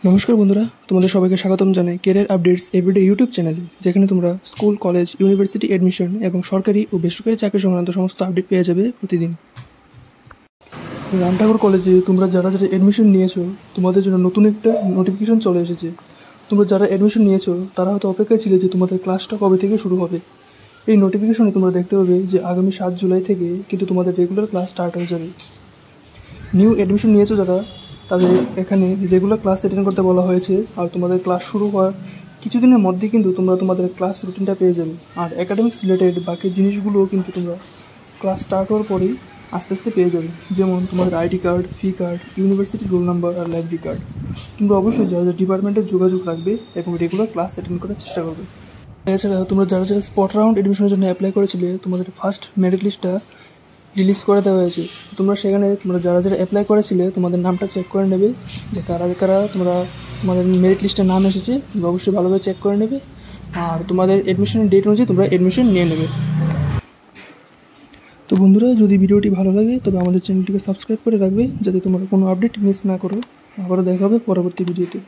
নমস্কার বন্ধুরা, তোমাদের সবাইকে স্বাগতম জানাই ক্যারিয়ার আপডেটস এভরিডে ইউটিউব চ্যানেলে, যেখানে তোমরা স্কুল, কলেজ, ইউনিভার্সিটি অ্যাডমিশন এবং সরকারি ও বেসরকারি চাকরি সংক্রান্ত সমস্ত আপডেট পেয়ে যাবে প্রতিদিন। রামঠাকুর কলেজে তোমরা যারা যারা অ্যাডমিশন নিয়েছো, তোমাদের জন্য নতুন একটা নোটিফিকেশন চলে এসেছে। তোমরা যারা অ্যাডমিশন নিয়েছো তারা হয়তো অপেক্ষায় ছিলে যে তোমাদের ক্লাসটা কবে থেকে শুরু হবে। এই নোটিফিকেশনে তোমরা দেখতে পাবে যে আগামী 7 জুলাই থেকে কিন্তু তোমাদের রেগুলার ক্লাস স্টার্ট হয়ে যাবে। নিউ অ্যাডমিশন নিয়েছো যারা, তাদের এখানে রেগুলার ক্লাস অ্যাটেন্ড করতে বলা হয়েছে। আর তোমাদের ক্লাস শুরু হওয়ার কিছুদিনের মধ্যে কিন্তু তোমরা তোমাদের ক্লাস রুটিনটা পেয়ে যাবে। আর একাডেমিক্স রিলেটেড বাকি জিনিসগুলোও কিন্তু তোমরা ক্লাস স্টার্ট হওয়ার পরেই আস্তে আস্তে পেয়ে যাবে, যেমন তোমাদের আইডি কার্ড, ফি কার্ড, ইউনিভার্সিটি রোল নাম্বার আর লাইব্রেরি কার্ড। তোমরা অবশ্যই যারা যারা ডিপার্টমেন্টে যোগাযোগ রাখবে এবং রেগুলার ক্লাস অ্যাটেন্ড করার চেষ্টা করবে। এছাড়া তোমরা যারা যারা স্পট রাউন্ড অ্যাডমিশনের জন্য অ্যাপ্লাই করেছিলে, তোমাদের ফার্স্ট মেরিট লিস্টটা রিলিজ করে দেওয়া হয়েছে। তোমরা সেখানে তোমরা যারা যারা অ্যাপ্লাই করেছিলে তোমাদের নামটা চেক করে নেবে যে কারা কারা তোমাদের মেরিট লিস্টে নাম এসেছে। তোমরা অবশ্যই ভালোভাবে চেক করে নেবে আর তোমাদের অ্যাডমিশনের ডেট অনুযায়ী তোমরা অ্যাডমিশন নিয়ে নেবে। তো বন্ধুরা, যদি ভিডিওটি ভালো লাগে তবে আমাদের চ্যানেলটিকে সাবস্ক্রাইব করে রাখবে যাতে তোমরা কোনো আপডেট মিস না করো। আবারও দেখা হবে পরবর্তী ভিডিওতে।